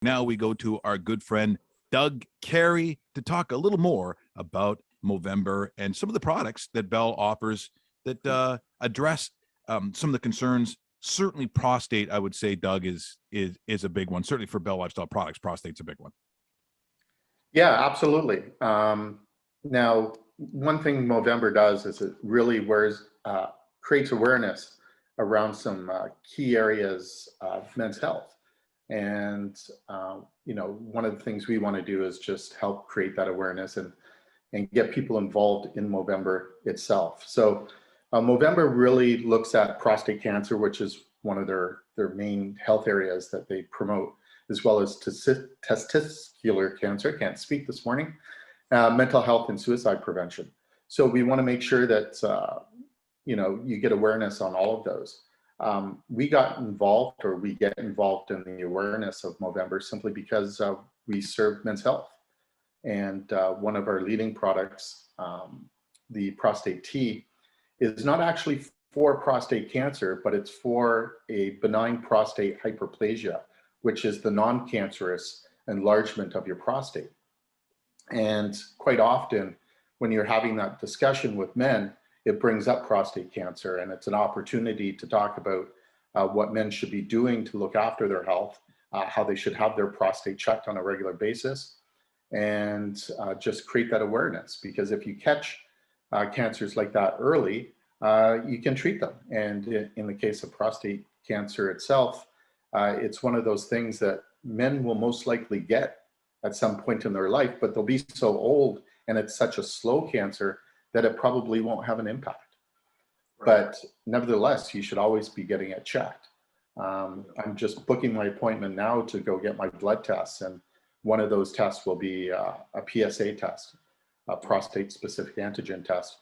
Now we go to our good friend Doug Carey to talk a little more about Movember and some of the products that Bell offers that address some of the concerns. Certainly, prostate, I would say, Doug, is a big one. Certainly for Bell Lifestyle Products, prostate's a big one. Yeah, absolutely. Now, one thing Movember does is it really creates awareness around some key areas of men's health. And, one of the things we want to do is just help create that awareness and get people involved in Movember itself. So Movember really looks at prostate cancer, which is one of their main health areas that they promote, as well as testicular cancer, can't speak this morning, mental health and suicide prevention. So we want to make sure that, you get awareness on all of those. We get involved in the awareness of Movember simply because we serve men's health. And one of our leading products, the prostate T, is not actually for prostate cancer, but it's for a benign prostate hyperplasia, which is the non-cancerous enlargement of your prostate. And quite often, when you're having that discussion with men, it brings up prostate cancer, and it's an opportunity to talk about what men should be doing to look after their health, how they should have their prostate checked on a regular basis, and just create that awareness. Because if you catch cancers like that early, you can treat them. And in the case of prostate cancer itself, it's one of those things that men will most likely get at some point in their life, but they'll be so old and it's such a slow cancer that it probably won't have an impact. Right. But nevertheless, you should always be getting it checked. I'm just booking my appointment now to go get my blood tests, and one of those tests will be a PSA test, a prostate specific antigen test.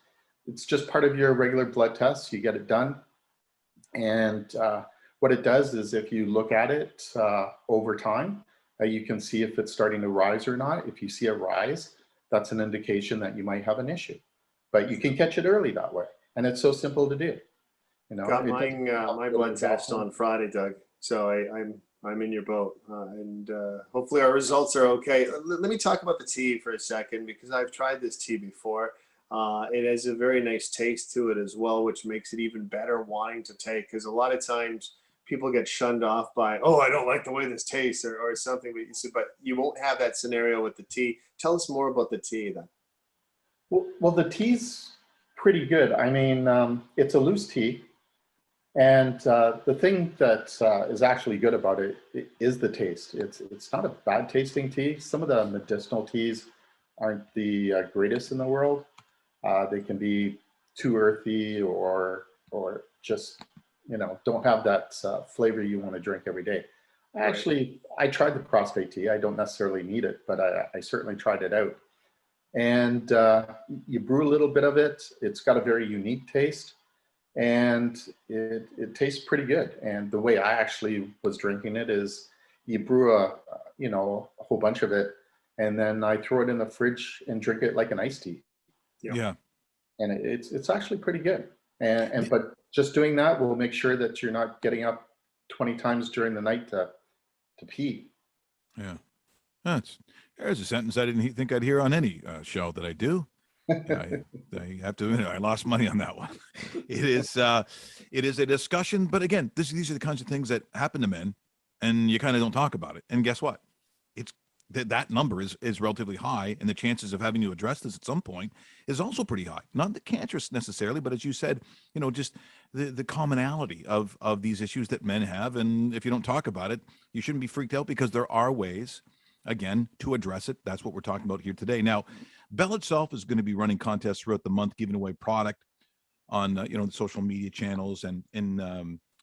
It's just part of your regular blood test. You get it done. And what it does is if you look at it over time, you can see if it's starting to rise or not. If you see a rise, that's an indication that you might have an issue. But you can catch it early that way. And it's so simple to do. Got my blood test on Friday, Doug. So I'm in your boat, and hopefully our results are okay. Let me talk about the tea for a second, because I've tried this tea before. It has a very nice taste to it as well, which makes it even better wanting to take, because a lot of times people get shunned off by, oh, I don't like the way this tastes or something, but you won't have that scenario with the tea. Tell us more about the tea then. Well, the tea's pretty good. I mean, it's a loose tea. And the thing that is actually good about it is the taste. It's not a bad tasting tea. Some of the medicinal teas aren't the greatest in the world. They can be too earthy or just, don't have that flavor you want to drink every day. Actually, I tried the prostate tea. I don't necessarily need it, but I certainly tried it out. And you brew a little bit of it. It's got a very unique taste. And it tastes pretty good. And the way I actually was drinking it is you brew a whole bunch of it, and then I throw it in the fridge and drink it like an iced tea. Yeah. And it's actually pretty good. But just doing that will make sure that you're not getting up 20 times during the night to pee. Yeah. There's a sentence I didn't think I'd hear on any show that I do. I have to admit, I lost money on that one. It is a discussion, but again, these are the kinds of things that happen to men, and you kind of don't talk about it. And guess what? It's that number is relatively high, and the chances of having to address this at some point is also pretty high. Not the cancerous necessarily, but as you said, just the commonality of these issues that men have. And if you don't talk about it, you shouldn't be freaked out, because there are ways, again, to address it. That's what we're talking about here today. Now, Bell itself is going to be running contests throughout the month, giving away product on the social media channels and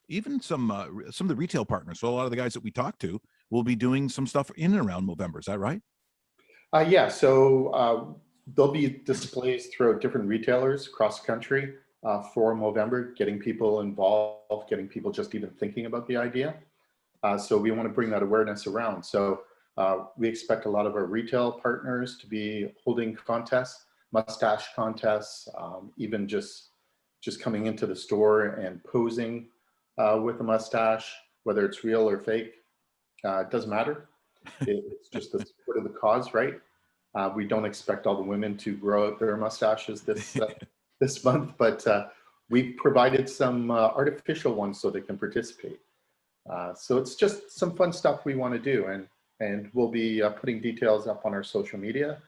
even some of the retail partners. So a lot of the guys that we talk to will be doing some stuff in and around Movember. Is that right? Yeah. So there'll be displays throughout different retailers across the country for Movember, getting people involved, getting people just even thinking about the idea. So we want to bring that awareness around. So we expect a lot of our retail partners to be holding contests, mustache contests, even just coming into the store and posing with a mustache, whether it's real or fake, it doesn't matter. It's just the support of the cause, right? We don't expect all the women to grow out their mustaches this month, but we provided some artificial ones so they can participate. So it's just some fun stuff we want to do, and we'll be putting details up on our social media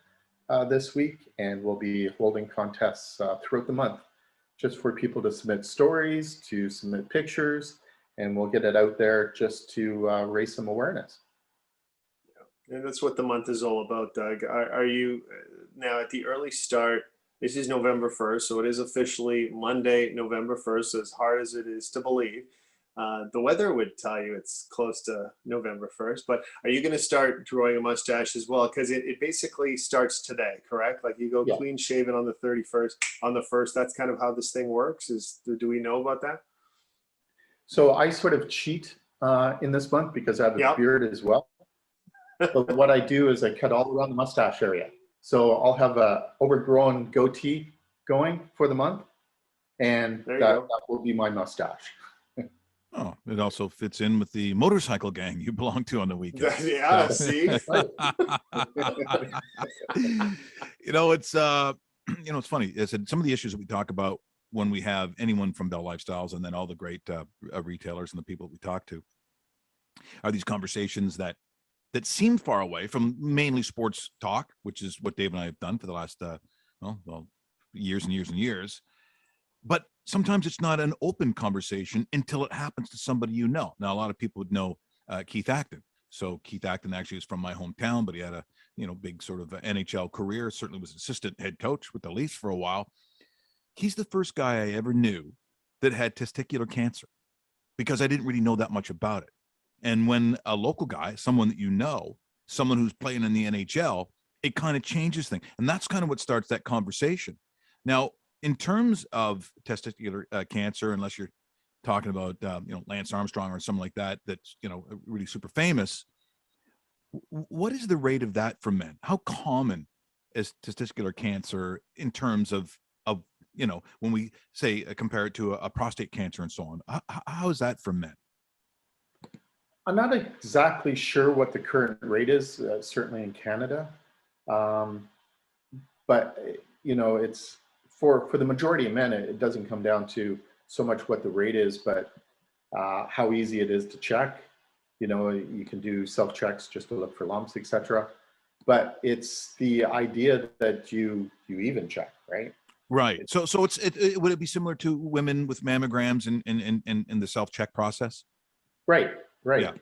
this week, and we'll be holding contests throughout the month, just for people to submit stories, to submit pictures, and we'll get it out there just to raise some awareness. And that's what the month is all about, Doug. Are you now at the early start? This is November 1st, so it is officially Monday, November 1st, as hard as it is to believe. The weather would tell you it's close to November 1st, but are you going to start growing a mustache as well? Because it basically starts today, correct? Like you go clean shaven on the 31st, on the 1st. That's kind of how this thing works. Do we know about that? So I sort of cheat in this month because I have a beard as well. But what I do is I cut all around the mustache area. So I'll have a overgrown goatee going for the month, and that will be my mustache. Oh, it also fits in with the motorcycle gang you belong to on the weekend. Yeah, see? It's it's funny. I said some of the issues that we talk about when we have anyone from Bell Lifestyles, and then all the great retailers and the people that we talk to, are these conversations that seem far away from mainly sports talk, which is what Dave and I have done for the last years and years and years. But sometimes it's not an open conversation until it happens to somebody you know. Now, a lot of people would know Keith Acton. So Keith Acton actually is from my hometown, but he had a big sort of NHL career. Certainly was assistant head coach with the Leafs for a while. He's the first guy I ever knew that had testicular cancer, because I didn't really know that much about it. And when a local guy, someone that you know, someone who's playing in the NHL, it kind of changes things. And that's kind of what starts that conversation. Now, in terms of testicular cancer, unless you're talking about, Lance Armstrong or something like that, that's, really super famous, what is the rate of that for men? How common is testicular cancer in terms of when we say compare it to a prostate cancer and so on? How is that for men? I'm not exactly sure what the current rate is, certainly in Canada. But, it's for the majority of men, it doesn't come down to so much what the rate is, but how easy it is to check. You can do self-checks just to look for lumps, etc. But it's the idea that you even check, right? Right. So would it be similar to women with mammograms in the self-check process? Right. Yeah.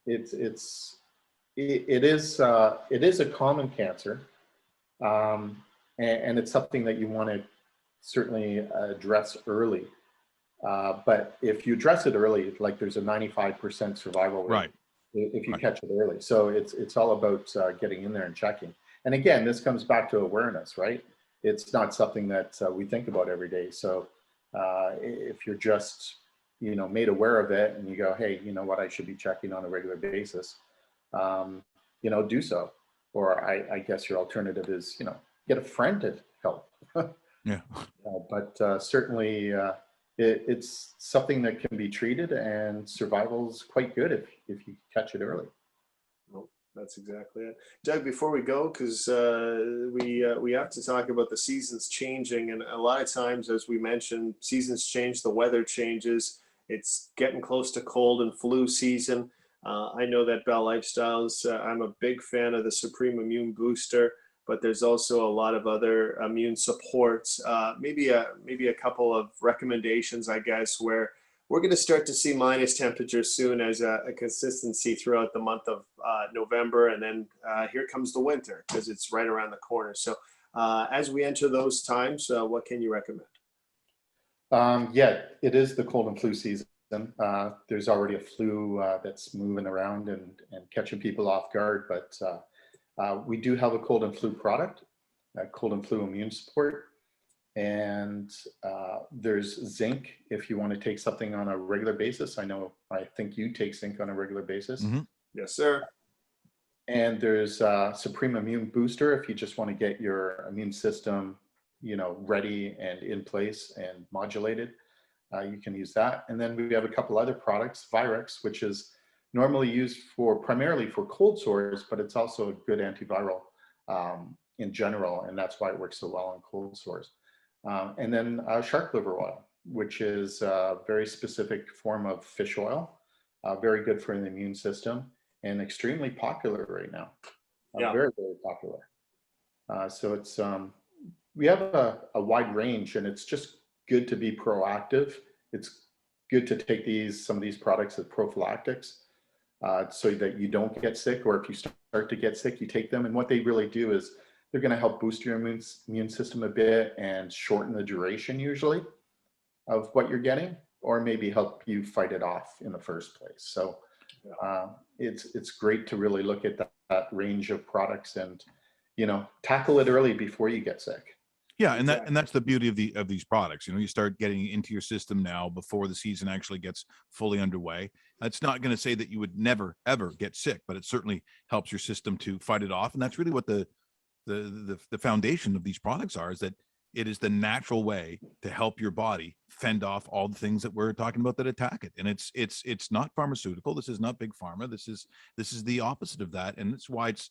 It is a common cancer, and it's something that you want to certainly address early. But if you address it early, like there's a 95% survival rate, right, if you catch it early. So it's all about getting in there and checking. And again, this comes back to awareness, right? It's not something that we think about every day. So if you're just made aware of it and you go, hey, you know what, I should be checking on a regular basis, do so. Or I guess your alternative is, get a friend to help. Yeah. But certainly it's something that can be treated, and survival's quite good if you catch it early. Well, that's exactly it. Doug, before we go, because we have to talk about the seasons changing, and a lot of times, as we mentioned, seasons change, the weather changes. It's getting close to cold and flu season. I know that Bell Lifestyles, I'm a big fan of the Supreme Immune Booster, but there's also a lot of other immune supports. Maybe a couple of recommendations, I guess, where we're going to start to see minus temperatures soon as a consistency throughout the month of November, and then here comes the winter because it's right around the corner. So as we enter those times, what can you recommend? Yeah, it is the cold and flu season. There's already a flu that's moving around and catching people off guard, but we do have a cold and flu product, cold and flu immune support, and there's zinc if you want to take something on a regular basis. I think you take zinc on a regular basis. Mm-hmm. Yes, sir. And there's Supreme Immune Booster if you just want to get your immune system, ready and in place and modulated. You can use that. And then we have a couple other products, Virex, which is normally used primarily for cold sores, but it's also a good antiviral in general, and that's why it works so well on cold sores. And then shark liver oil, which is a very specific form of fish oil, very good for the immune system, and extremely popular right now. Yeah. Very, very popular. So it's we have a wide range, and it's just good to be proactive. It's good to take some of these products as prophylactics, so that you don't get sick, or if you start to get sick, you take them. And what they really do is they're going to help boost your immune system a bit and shorten the duration usually of what you're getting, or maybe help you fight it off in the first place. So it's great to really look at that range of products and, you know, tackle it early before you get sick. Yeah, and that's the beauty of these products. You know, you start getting into your system now before the season actually gets fully underway. That's not going to say that you would never ever get sick, but it certainly helps your system to fight it off. And that's really what the foundation of these products are, is that it is the natural way to help your body fend off all the things that we're talking about that attack it. And it's not pharmaceutical. This is not big pharma. This is the opposite of that. And that's why it's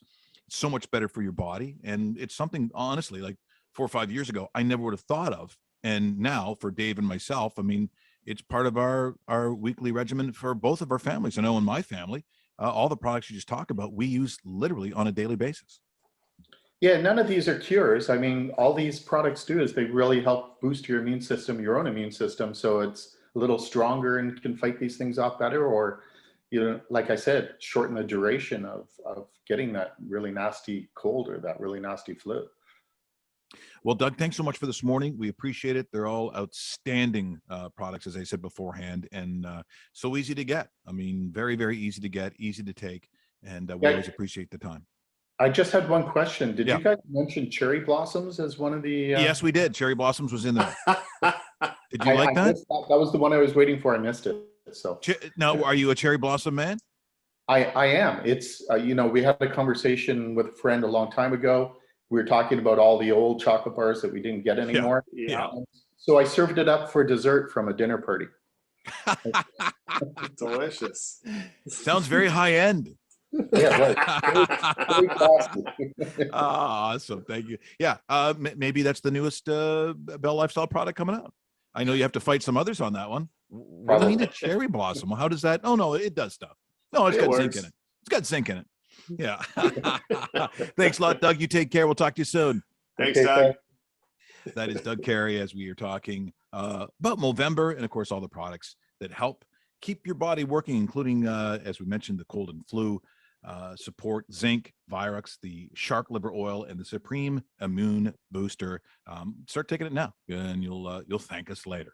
so much better for your body. And it's something, honestly, like 4 or 5 years ago, I never would have thought of. And now for Dave and myself, I mean, it's part of our weekly regimen for both of our families. I know in my family, all the products you just talked about, we use literally on a daily basis. Yeah, none of these are cures. I mean, all these products do is they really help boost your immune system, your own immune system, so it's a little stronger and can fight these things off better, or, you know, like I said, shorten the duration of getting that really nasty cold or that really nasty flu. Well, Doug, thanks so much for this morning. We appreciate it. They're all outstanding products, as I said beforehand, and so easy to get. I mean, very, very easy to get, easy to take, and we always appreciate the time. I just had one question. Did you guys mention cherry blossoms as one of the? Yes, we did. Cherry blossoms was in there. Did you like that? That was the one I was waiting for. I missed it. So now, are you a cherry blossom man? I am. It's you know, we had a conversation with a friend a long time ago. We were talking about all the old chocolate bars that we didn't get anymore. Yeah. So I served it up for dessert from a dinner party. Delicious. Sounds very high end. Yeah, right. Awesome. Thank you. Yeah. Maybe that's the newest Bell Lifestyle product coming out. I know you have to fight some others on that one. What do you mean a cherry blossom? How does that? Oh, no, it does stuff. No, it's got zinc in it. It's got zinc in it. Yeah. Thanks a lot, Doug. You take care. We'll talk to you soon. Thanks, Doug. That is Doug Carey, as we are talking about Movember and, of course, all the products that help keep your body working, including, as we mentioned, the cold and flu, support zinc, Virex, the shark liver oil, and the Supreme Immune Booster. Start taking it now, and you'll thank us later.